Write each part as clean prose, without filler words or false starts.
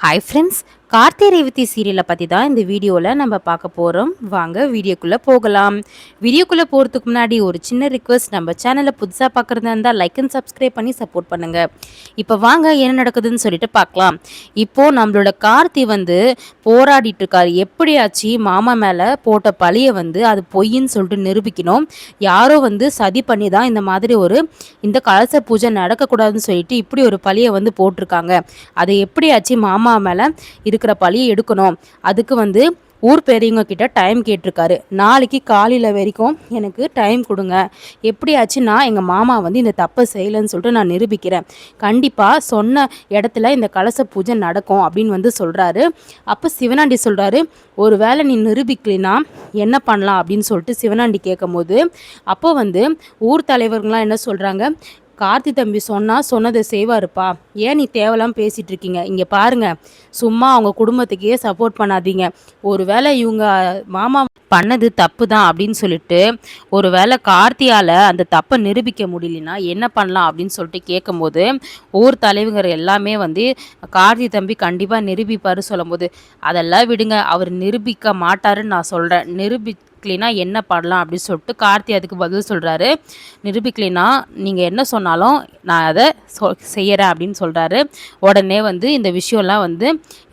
Hi friends, Karthi Revathi சீரியலை பற்றி தான் இந்த வீடியோவில் நம்ம பார்க்க போகிறோம். வாங்க வீடியோக்குள்ளே போகலாம். வீடியோக்குள்ளே போகிறதுக்கு முன்னாடி ஒரு சின்ன ரிக்வெஸ்ட், நம்ம சேனலை புதுசாக பார்க்குறதா இருந்தால் லைக் அண்ட் சப்ஸ்கிரைப் பண்ணி சப்போர்ட் பண்ணுங்கள். இப்போ வாங்க என்ன நடக்குதுன்னு சொல்லிட்டு பார்க்கலாம். இப்போது நம்மளோட கார்த்தி போராடிட்டு இருக்காரு. எப்படியாச்சு மாமா மேலே போட்ட பழியை அது பொய்ன்னு சொல்லிட்டு நிரூபிக்கணும். யாரோ சதி பண்ணி தான் இந்த கலச பூஜை நடக்கக்கூடாதுன்னு சொல்லிட்டு இப்படி ஒரு பழியை போட்டிருக்காங்க. அதை எப்படியாச்சு மாமா மேலே இருக்கிற பழியை எடுக்கணும். அதுக்கு ஊர் பெரியவங்க கிட்ட டைம் கேட்டிருக்காரு. நாளைக்கு காலையில் வரைக்கும் எனக்கு டைம் கொடுங்க, எப்படியாச்சும் நான் எங்கள் மாமா இந்த தப்பை செய்யலைன்னு சொல்லிட்டு நான் நிரூபிக்கிறேன். கண்டிப்பாக சொன்ன இடத்துல இந்த கலச பூஜை நடக்கும் அப்படின்னு சொல்கிறாரு. அப்போ சிவனாண்டி சொல்கிறாரு, ஒரு வேளை நீ நிரூபிக்கலைன்னா என்ன பண்ணலாம் அப்படின்னு சொல்லிட்டு சிவனாண்டி கேட்கும் போது அப்போ ஊர் தலைவர்கள்லாம் என்ன சொல்கிறாங்க, கார்த்தி தம்பி சொன்னதை செய்வாருப்பா, ஏன் நீ தேவையில்லாமல் பேசிகிட்டு இருக்கீங்க, இங்கே பாருங்கள், சும்மா அவங்க குடும்பத்துக்கே சப்போர்ட் பண்ணாதீங்க, ஒரு வேளை இவங்க மாமா பண்ணது தப்பு தான் அப்படின்னு சொல்லிட்டு ஒரு வேளை கார்த்தியால் அந்த தப்பை நிரூபிக்க முடியலனா என்ன பண்ணலாம் அப்படின்னு சொல்லிட்டு கேட்கும்போது ஊர் தலைவர்கள் எல்லாமே கார்த்தி தம்பி கண்டிப்பாக நிரூபிப்பார் சொல்லும்போது, அதெல்லாம் விடுங்க, அவர் நிரூபிக்க மாட்டாருன்னு நான் சொல்கிறேன், நிரூபிக்கலைனா என்ன பண்ணலாம் அப்படின்னு சொல்லிட்டு கார்த்தி அதுக்கு பதில் சொல்கிறாரு. நிரூபிக்கலைனா நீங்கள் என்ன சொன்னாலும் நான் அதை செய்கிறேன் அப்படின்னு சொல்கிறாரு. உடனே இந்த விஷயம்லாம்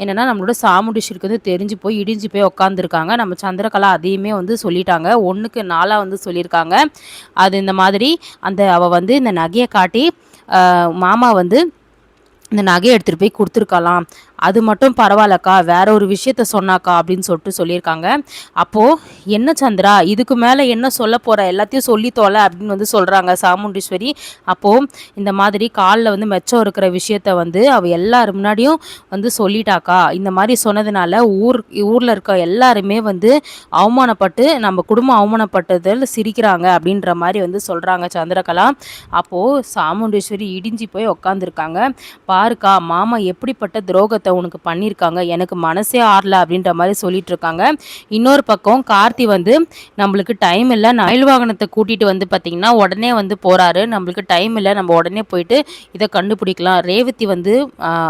என்னென்னா நம்மளோட சாமுண்டீஸ்வரிக்கு தெரிஞ்சு போய் இடிஞ்சு போய் உட்காந்துருக்காங்க. நம்ம சந்திரகலா அதையுமே சொல்லிட்டாங்க. 1க்கு 4 சொல்லியிருக்காங்க. அது இந்த மாதிரி அவள் இந்த நகையை காட்டி மாமா இந்த நகையை எடுத்துகிட்டு போய் கொடுத்துருக்கலாம், அது மட்டும் பரவாயில்லக்கா, வேற ஒரு விஷயத்த சொன்னாக்கா அப்படின்னு சொல்லிட்டு சொல்லியிருக்காங்க. அப்போது என்ன சந்திரா, இதுக்கு மேலே என்ன சொல்ல போகிற, எல்லாத்தையும் சொல்லி தோலை அப்படின்னு சொல்கிறாங்க சாமுண்டீஸ்வரி. அப்போது இந்த மாதிரி காலில் மெச்சம் இருக்கிற விஷயத்த அவள் எல்லார் முன்னாடியும் சொல்லிட்டாக்கா, இந்த மாதிரி சொன்னதுனால ஊரில் இருக்க எல்லாருமே அவமானப்பட்டு நம்ம குடும்பம் அவமானப்பட்டதில் சிரிக்கிறாங்க அப்படின்ற மாதிரி சொல்கிறாங்க சந்திரகலா. அப்போது சாமுண்டீஸ்வரி இடிஞ்சு போய் உக்காந்துருக்காங்க. பாருக்கா, மாமா எப்படிப்பட்ட துரோகத்தை உனக்கு பண்ணியிருக்காங்க, எனக்கு மனசே ஆறல அப்படின்ற மாதிரி சொல்லிட்டு இருக்காங்க. இன்னொரு பக்கம் கார்த்தி நம்மளுக்கு டைம் இல்லை, நயில் வாகனத்தை கூட்டிகிட்டு பார்த்தீங்கன்னா உடனே போகிறாரு, நம்மளுக்கு டைம் இல்லை, நம்ம உடனே போயிட்டு இதை கண்டுபிடிக்கலாம். ரேவதி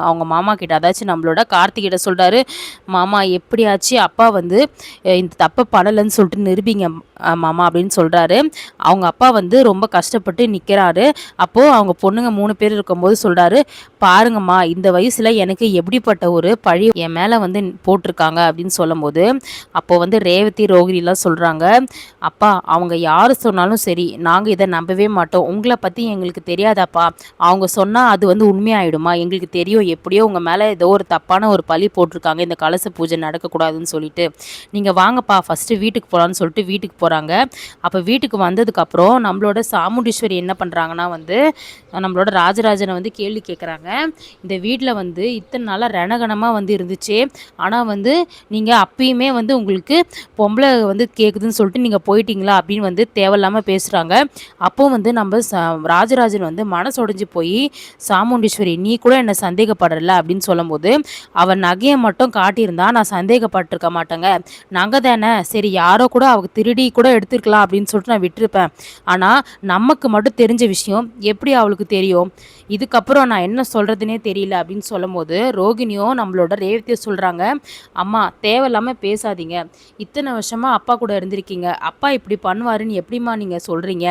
அவங்க மாமா கிட்ட, அதாச்சும் நம்மளோட கார்த்தி கிட்ட சொல்கிறாரு, மாமா எப்படியாச்சு அப்பா இந்த தப்பை பண்ணலைன்னு சொல்லிட்டு நிரூபிங்க மாமா அப்படின்னு சொல்கிறாரு. அவங்க அப்பா ரொம்ப கஷ்டப்பட்டு நிற்கிறாரு. அப்போது அவங்க பொண்ணுங்க 3 பேர் இருக்கும்போது சொல்கிறாரு, பாருங்கம்மா, இந்த வயசில் எனக்கு எப்படிப்பட்ட ஒரு பழி என் மேலே போட்டிருக்காங்க அப்படின்னு சொல்லும்போது அப்போது ரேவதி ரோகிணிலாம் சொல்கிறாங்க, அப்பா அவங்க யார் சொன்னாலும் சரி, நாங்கள் இதை நம்பவே மாட்டோம், உங்களை பற்றி எங்களுக்கு தெரியாதாப்பா, அவங்க சொன்னால் அது உண்மையாயிடுமா, எங்களுக்கு தெரியும், எப்படியோ உங்கள் மேலே ஏதோ ஒரு தப்பான ஒரு பழி போட்டிருக்காங்க, இந்த கலச பூஜை நடக்கக்கூடாதுன்னு சொல்லிட்டு, நீங்கள் வாங்கப்பா ஃபஸ்ட்டு வீட்டுக்கு போகலான்னு சொல்லிட்டு வீட்டுக்கு போகிறாங்க. அப்போ வீட்டுக்கு வந்ததுக்கப்புறம் நம்மளோட சாமுண்டீஸ்வரி என்ன பண்ணுறாங்கன்னா நம்மளோட ராஜராஜனை கேள்வி கேட்குறாங்க, இந்த வீட்டில் இத்தனை நாளாக ரணகணமாக இருந்துச்சு, ஆனால் நீங்கள் அப்பயுமே உங்களுக்கு பொம்பளை கேட்குதுன்னு சொல்லிட்டு நீங்கள் போயிட்டீங்களா அப்படின்னு தேவையில்லாமல் பேசுகிறாங்க. அப்போ நம்ம ராஜராஜன் மனசு உடைஞ்சு போய், சாமுண்டீஸ்வரி நீ கூட என்னை சந்தேகப்படலை அப்படின்னு சொல்லும்போது, அவன் நகையை மட்டும் காட்டியிருந்தா நான் சந்தேகப்பட்டிருக்க மாட்டேங்க, நகை தானே, சரி யாரோ கூட அவங்க திருடி கூட எடுத்துருக்கலாம் அப்படின்னு சொல்லிட்டு நான் விட்டுருப்பேன், ஆனால் நமக்கு மட்டும் தெரிஞ்ச விஷயம் எப்படி அவளுக்கு தெரியும், இதுக்கப்புறம் நான் என்ன சொல்கிறதுனே தெரியல அப்படின்னு சொல்லும்போது ரோகிணியும் நம்மளோட ரேவதியை சொல்கிறாங்க, அம்மா தேவையில்லாமல் பேசாதீங்க, இத்தனை வருஷமாக அப்பா கூட இருந்திருக்கீங்க, அப்பா இப்படி பண்ணுவாருன்னு எப்படிம்மா நீங்கள் சொல்கிறீங்க,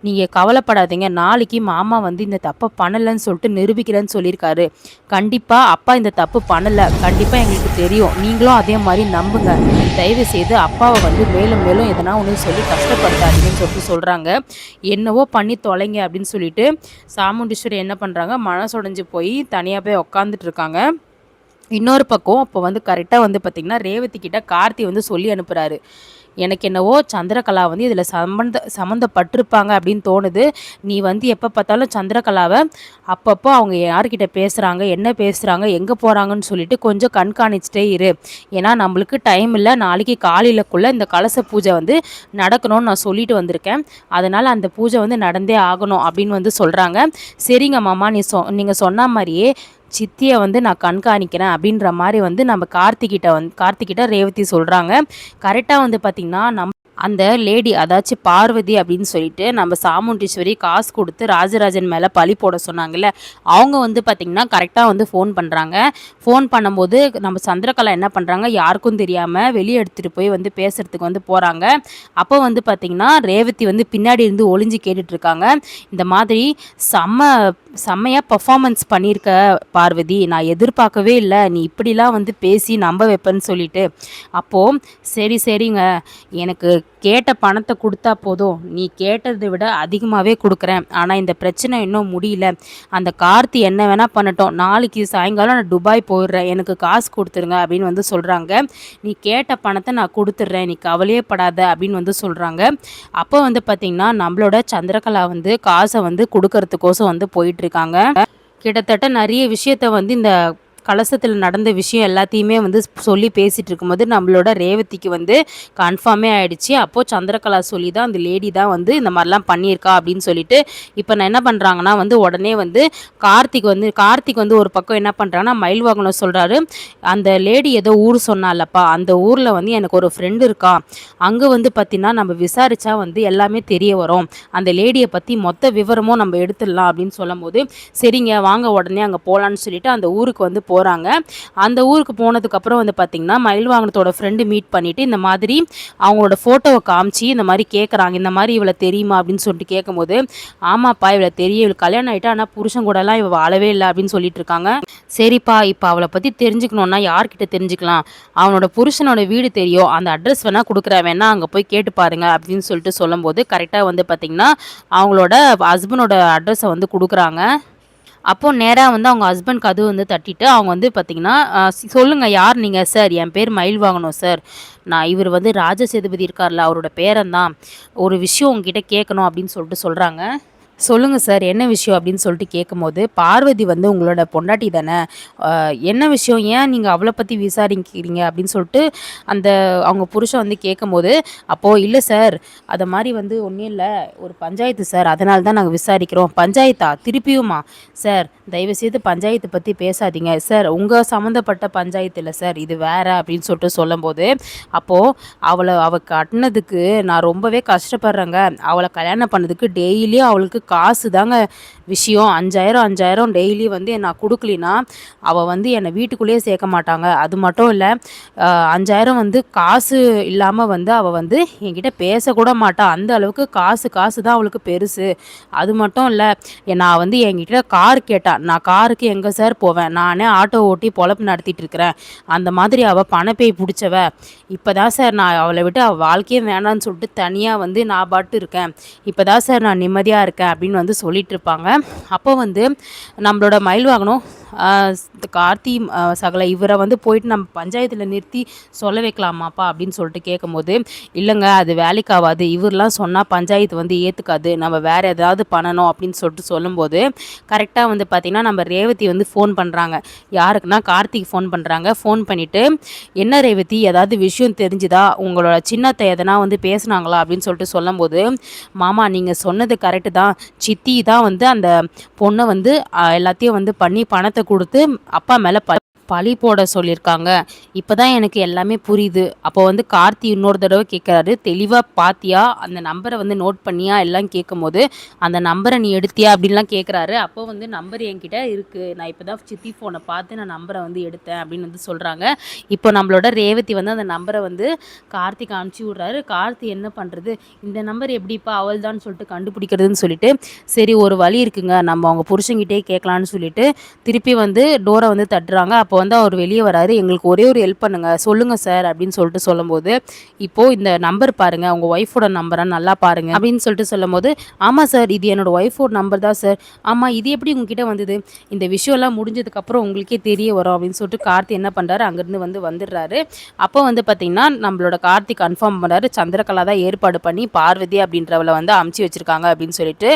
நீங்கள் கவலைப்படாதீங்க, நாளைக்கு மாமா இந்த தப்பை பண்ணலைன்னு சொல்லிட்டு நிரூபிக்கிறேன்னு சொல்லியிருக்காரு, கண்டிப்பாக அப்பா இந்த தப்பு பண்ணலை, கண்டிப்பாக எங்களுக்கு தெரியும், நீங்களும் அதே மாதிரி நம்புங்க, தயவு செய்து அப்பாவை மேலும் மேலும் எதனா ஒன்று சொல்லி கஷ்டப்படுத்தாதீங்கன்னு சொல்லிட்டு சொல்கிறாங்க. என்னவோ பண்ணி தொலைங்க அப்படின்னு சொல்லிட்டு சாமுண்டீஸ்வரி என்ன பண்ணுறாங்க, மனசுடைஞ்சு போய் தனியாக போய் உக்காந்துட்டு இருக்காங்க. இன்னொரு பக்கம் அப்போ கரெக்டாக பார்த்திங்கன்னா ரேவதி கிட்ட கார்த்தி சொல்லி அனுப்புகிறாரு, எனக்கு என்னவோ சந்திரகலா இதில் சம்மந்தப்பட்டிருப்பாங்க அப்படின்னு தோணுது, நீ எப்போ பார்த்தாலும் சந்திரகலாவை அப்பப்போ அவங்க யார்கிட்ட பேசுகிறாங்க, என்ன பேசுகிறாங்க, எங்கே போகிறாங்கன்னு சொல்லிட்டு கொஞ்சம் கண்காணிச்சிட்டே இரு, ஏன்னா நம்மளுக்கு டைம் இல்லை, நாளைக்கு காலையிலக்குள்ளே இந்த கலச பூஜை நடக்கணும்னு நான் சொல்லிட்டு வந்திருக்கேன், அதனால் அந்த பூஜை நடந்தே ஆகணும் அப்படின்னு சொல்கிறாங்க. சரிங்க மாமா, நீங்கள் சொன்ன மாதிரியே சித்தியை நான் கண்காணிக்கிறேன் அப்படின்ற மாதிரி நம்ம கார்த்திகிட்ட ரேவதி சொல்கிறாங்க. கரெக்டாக பார்த்திங்கன்னா அந்த லேடி அதாச்சும் பார்வதி அப்படின்னு சொல்லிட்டு நம்ம சாமுண்டீஸ்வரி காசு கொடுத்து ராஜராஜன் மேலே பழி போட சொன்னாங்கல்ல, அவங்க வந்து பார்த்திங்கன்னா கரெக்டாக வந்து ஃபோன் பண்ணுறாங்க. ஃபோன் பண்ணும்போது நம்ம சந்திரகலா என்ன பண்ணுறாங்க, யாருக்கும் தெரியாமல் வெளியே எடுத்துகிட்டு போய் வந்து பேசுகிறதுக்கு வந்து போகிறாங்க. அப்போ வந்து பார்த்திங்கன்னா ரேவதி வந்து பின்னாடி இருந்து ஒளிஞ்சு கேட்டுட்ருக்காங்க. இந்த மாதிரி செம்மையாக பர்ஃபார்மன்ஸ் பண்ணியிருக்க பார்வதி, நான் எதிர்பார்க்கவே இல்லை நீ இப்படிலாம் வந்து பேசி நம்ப வைப்பேன்னு சொல்லிட்டு. அப்போது சரிங்க, எனக்கு கேட்ட பணத்தை கொடுத்தா போதும், நீ கேட்டதை விட அதிகமாகவே கொடுக்குறேன், ஆனால் இந்த பிரச்சனை இன்னும் முடியல, அந்த கார்த்தி என்ன வேணால் பண்ணட்டும், நாளைக்கு சாயங்காலம் நான் துபாய் போயிடுறேன், எனக்கு காசு கொடுத்துருங்க அப்படின்னு வந்து சொல்கிறாங்க. நீ கேட்ட பணத்தை நான் கொடுத்துட்றேன், நீ கவலையே படாத அப்படின்னு வந்து சொல்கிறாங்க. அப்போ வந்து பார்த்திங்கன்னா நம்மளோட சந்திரகலா வந்து காசை வந்து கொடுக்கறதுக்கோசம் வந்து போயிட்டுருக்காங்க. கிட்டத்தட்ட நிறைய விஷயத்த வந்து இந்த கலசத்தில் நடந்த விஷயம் எல்லாத்தையுமே வந்து சொல்லி பேசிகிட்டு இருக்கும்போது நம்மளோட ரேவதிக்கு வந்து கன்ஃபார்மே ஆகிடுச்சு. அப்போது சந்திரகலா சொல்லி தான் அந்த லேடி தான் வந்து இந்த மாதிரிலாம் பண்ணியிருக்கா அப்படின்னு சொல்லிட்டு இப்போ நான் என்ன பண்ணுறாங்கன்னா வந்து உடனே வந்து கார்த்திக் வந்து ஒரு பக்கம் என்ன பண்ணுறாங்கன்னா மயில் வாகனம் சொல்கிறாரு, அந்த லேடி ஏதோ ஊர் சொன்னாலப்பா, அந்த ஊரில் வந்து எனக்கு ஒரு ஃப்ரெண்டு இருக்கா, அங்கே வந்து பார்த்திங்கன்னா நம்ம விசாரித்தா வந்து எல்லாமே தெரிய வரும், அந்த லேடியை பற்றி மொத்த விவரமும் நம்ம எடுத்துடலாம் அப்படின்னு சொல்லும் போது சரிங்க வாங்க உடனே அங்கே போகலான்னு சொல்லிட்டு அந்த ஊருக்கு வந்து போகிறாங்க. அந்த ஊருக்கு போனதுக்கப்புறம் வந்து பார்த்திங்கன்னா மயில் வாகனத்தோட ஃப்ரெண்டு மீட் பண்ணிவிட்டு இந்த மாதிரி அவங்களோட ஃபோட்டோவை காமிச்சு இந்த மாதிரி கேட்குறாங்க, இந்த மாதிரி இவளை தெரியுமா அப்படின்னு சொல்லிட்டு கேட்கும்போது ஆமாப்பா இவளை தெரியும், இவள் கல்யாணம் ஆகிட்டா ஆனால் புருஷன் கூடலாம் இவள் வாழவே இல்லை அப்படின்னு சொல்லிட்டு இருக்காங்க. சரிப்பா இப்போ அவளை பற்றி தெரிஞ்சுக்கணுன்னா யார்கிட்ட தெரிஞ்சுக்கலாம், அவனோட புருஷனோட வீடு தெரியும், அந்த அட்ரஸ் வேணால் கொடுக்குறேன், வேணா அங்கே போய் கேட்டு பாருங்க அப்படின்னு சொல்லிட்டு சொல்லும்போது கரெக்டாக வந்து பார்த்திங்கன்னா அவங்களோட ஹஸ்பண்டோட அட்ரஸை வந்து கொடுக்குறாங்க. அப்போது நேராக வந்து அவங்க ஹஸ்பண்ட் கதவு வந்து தட்டிட்டு அவங்க வந்து பார்த்திங்கன்னா சொல்லுங்கள் யார் நீங்கள், சார் என் பேர் மயில் வாங்கணும் சார், நான் இவர் வந்து ராஜ சேதுபதி இருக்கார்ல அவரோட பேரன் தான், ஒரு விஷயம் உங்ககிட்ட கேட்கணும் அப்படின்னு சொல்லிட்டு சொல்கிறாங்க. சொல்லுங்கள் சார் என்ன விஷயம் அப்படின்னு சொல்லிட்டு கேட்கும்போது பார்வதி வந்து உங்களோட பொண்டாட்டி தானே, என்ன விஷயம், ஏன் நீங்கள் அவளை பற்றி விசாரிக்கிறீங்க அப்படின்னு சொல்லிட்டு அந்த அவங்க புருஷன் வந்து கேட்கும்போது அப்போது இல்லை சார் அதை மாதிரி வந்து ஒன்றும் இல்லை ஒரு பஞ்சாயத்து சார், அதனால தான் நாங்கள் விசாரிக்கிறோம். பஞ்சாயத்தா திருப்பியுமா, சார் தயவுசெய்து பஞ்சாயத்தை பற்றி பேசாதீங்க சார், உங்கள் சம்மந்தப்பட்ட பஞ்சாயத்து இல்லை சார், இது வேறு அப்படின்னு சொல்லிட்டு சொல்லும்போது அப்போது அவள் கட்டினதுக்கு நான் ரொம்பவே கஷ்டப்படுறேங்க, அவளை கல்யாணம் பண்ணதுக்கு டெய்லியும் அவளுக்கு காசு தாங்க விஷயம், 5000 டெய்லி வந்து நான் கொடுக்கலினா அவள் வந்து என்னை வீட்டுக்குள்ளேயே சேர்க்க மாட்டாங்க. அது மட்டும் இல்லை 5000 வந்து காசு இல்லாமல் வந்து அவள் வந்து என்கிட்ட பேசக்கூட மாட்டாள், அந்த அளவுக்கு காசு தான் அவளுக்கு பெருசு. அது மட்டும் இல்லை நான் வந்து என்கிட்ட கார் கேட்டாள், நான் காருக்கு எங்கே சார் போவேன், நானே ஆட்டோ ஓட்டி பொழப்பு நடத்திட்டு இருக்கிறேன், அந்த மாதிரி அவள் பணப்பேய் பிடிச்சவ, இப்போ தான் சார் நான் அவளை விட்டு அவள் வாழ்க்கையே வேணான்னு சொல்லிட்டு தனியாக வந்து நான் பாட்டு இருக்கேன், இப்போ தான் சார் நான் நிம்மதியாக இருக்கேன் அப்படின்னு வந்து சொல்லிட்டு இருப்பாங்க. அப்போ வந்து நம்மளோட மயில் வாகனம் கார்த்தி சகல இவரை வந்து போயிட்டு நம்ம பஞ்சாயத்தில் நிறுத்தி சொல்ல வைக்கலாமாப்பா அப்படின்னு சொல்லிட்டு கேட்கும்போது இல்லைங்க அது வேலைக்கு ஆகாது, இவரெலாம் சொன்னால் பஞ்சாயத்து வந்து ஏற்றுக்காது, நம்ம வேறு ஏதாவது பண்ணணும் அப்படின்னு சொல்லிட்டு சொல்லும்போது கரெக்டாக வந்து பார்த்திங்கன்னா நம்ம ரேவதி வந்து ஃபோன் பண்ணுறாங்க. யாருக்குன்னா கார்த்திக் ஃபோன் பண்ணுறாங்க. ஃபோன் பண்ணிவிட்டு என்ன ரேவதி ஏதாவது விஷயம் தெரிஞ்சுதா, உங்களோட சின்னத்தை எதனா வந்து பேசுனாங்களா அப்படின்னு சொல்லிட்டு சொல்லும்போது மாமா நீங்கள் சொன்னது கரெக்டு தான், சித்தி தான் வந்து அந்த பொண்ணை வந்து எல்லாத்தையும் வந்து பண்ணி பணத்தை கொடுத்து அப்பா மேலே பழி போட சொல்லியிருக்காங்க, இப்போ தான் எனக்கு எல்லாமே புரியுது. அப்போ வந்து கார்த்தி இன்னொரு தடவை கேட்குறாரு, தெளிவாக பார்த்தியா அந்த நம்பரை வந்து நோட் பண்ணியா எல்லாம் கேட்கும்போது அந்த நம்பரை நீ எடுத்தியா அப்படின்லாம் கேட்குறாரு. அப்போ வந்து நம்பர் என்கிட்ட இருக்குது, நான் இப்போ தான் சித்தி ஃபோனை பார்த்து நான் நம்பரை வந்து எடுத்தேன் அப்படின்னு வந்து சொல்கிறாங்க. இப்போ நம்மளோட ரேவதி வந்து அந்த நம்பரை வந்து கார்த்திக் அனுப்பிச்சி விட்றாரு. கார்த்தி என்ன பண்ணுறது, இந்த நம்பர் எப்படிப்பா அவள் தான் சொல்லிட்டு கண்டுபிடிக்கிறதுன்னு சொல்லிட்டு சரி ஒரு வழி இருக்குங்க, நம்ம அவங்க புருஷங்கிட்டே கேட்கலான்னு சொல்லிட்டு திருப்பி வந்து டோரை வந்து தட்டுறாங்க. அப்போ வந்து அவர் வெளியே வராரு. எங்களுக்கு ஒரே ஒரு ஹெல்ப் பண்ணுங்கள் சொல்லுங்கள் சார் அப்படின்னு சொல்லிட்டு சொல்லும்போது இப்போது இந்த நம்பர் பாருங்கள் உங்கள் ஒய்ஃபோட நம்பரை நல்லா பாருங்கள் அப்படின்னு சொல்லிட்டு சொல்லும்போது ஆமாம் சார் இது என்னோடய ஒய்ஃபோட நம்பர் தான் சார், ஆமாம் இது எப்படி உங்ககிட்ட வந்தது, இந்த விஷயம்லாம் முடிஞ்சதுக்கப்புறம் உங்களுக்கே தெரிய வரும் அப்படின்னு சொல்லிட்டு கார்த்தி என்ன பண்ணுறாரு அங்கேருந்து வந்துடுறாரு. அப்போ வந்து பார்த்திங்கன்னா நம்மளோட கார்த்தி கன்ஃபார்ம் பண்ணுறாரு, சந்திரகலா தான் ஏற்பாடு பண்ணி பார்வதி அப்படின்றவளை வந்து அமுச்சு வச்சுருக்காங்க அப்படின்னு சொல்லிட்டு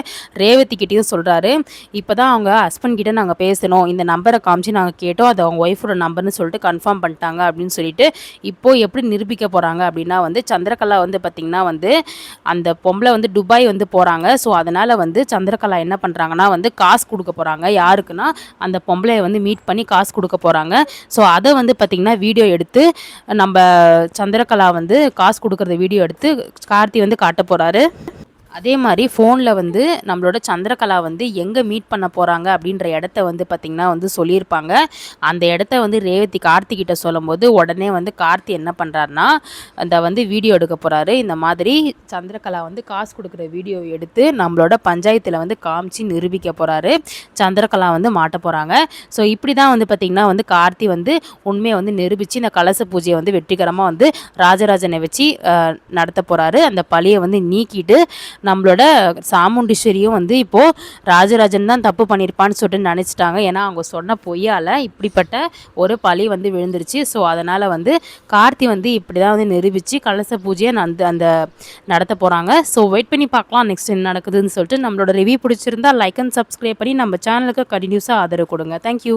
ரேவதி கிட்டேயும் சொல்கிறாரு. இப்போ தான் அவங்க ஹஸ்பண்ட் கிட்டே நாங்கள் பேசணும், இந்த நம்பரை காமிச்சு நாங்கள் கேட்டோம், அது அவங்க ஒய்ஃபோட நம்பர்னு சொல்லிட்டு கன்ஃபார்ம் பண்ணிட்டாங்க அப்படின்னு சொல்லிட்டு இப்போது எப்படி நிரூபிக்க போகிறாங்க அப்படின்னா வந்து சந்திரகலா வந்து பார்த்திங்கன்னா வந்து அந்த பொம்பளை வந்து துபாய் வந்து போகிறாங்க. ஸோ அதனால் வந்து சந்திரகலா என்ன பண்ணுறாங்கன்னா வந்து காசு கொடுக்க போகிறாங்க. யாருக்குன்னா அந்த பொம்பளையை வந்து மீட் பண்ணி காசு கொடுக்க போகிறாங்க. ஸோ அதை வந்து பார்த்திங்கன்னா வீடியோ எடுத்து நம்ம சந்திரகலா வந்து காசு கொடுக்குறத வீடியோ எடுத்து கார்த்தி வந்து காட்ட போகிறாரு. அதே மாதிரி ஃபோனில் வந்து நம்மளோட சந்திரகலா வந்து எங்கே மீட் பண்ண போகிறாங்க அப்படின்ற இடத்த வந்து பார்த்திங்கன்னா வந்து சொல்லியிருப்பாங்க. அந்த இடத்த வந்து ரேவதி கார்த்திகிட்ட சொல்லும்போது உடனே வந்து கார்த்தி என்ன பண்ணுறாருனா அந்த வந்து வீடியோ எடுக்க போகிறாரு. இந்த மாதிரி சந்திரகலா வந்து காசு கொடுக்குற வீடியோ எடுத்து நம்மளோட பஞ்சாயத்தில் வந்து காமிச்சு நிரூபிக்க போகிறாரு. சந்திரகலா வந்து மாட்ட போகிறாங்க. ஸோ இப்படி தான் வந்து பார்த்திங்கன்னா வந்து கார்த்தி வந்து உண்மையை வந்து நிரூபித்து இந்த கலச பூஜையை வந்து வெற்றிகரமாக வந்து ராஜராஜனை வச்சு நடத்த போகிறாரு. அந்த பழியை வந்து நீக்கிட்டு நம்மளோட சாமுண்டீஸ்வரியும் வந்து இப்போது ராஜராஜன் தான் தப்பு பண்ணியிருப்பான்னு சொல்லிட்டு நினச்சிட்டாங்க. ஏன்னா அவங்க சொன்ன பொய்யால் இப்படிப்பட்ட ஒரு பழி வந்து விழுந்துருச்சு. ஸோ அதனால் வந்து கார்த்தி வந்து இப்படி தான் வந்து நிரூபித்து கலச பூஜையை அந்த நடத்த போகிறாங்க. ஸோ வெயிட் பண்ணி பார்க்கலாம் நெக்ஸ்ட் என்ன நடக்குதுன்னு சொல்லிட்டு. நம்மளோட ரிவ்யூ பிடிச்சிருந்தா லைக் அண்ட் சப்ஸ்கிரைப் பண்ணி நம்ம சேனலுக்கு கண்டினியூஸாக ஆதரவு கொடுங்க. தேங்க்யூ.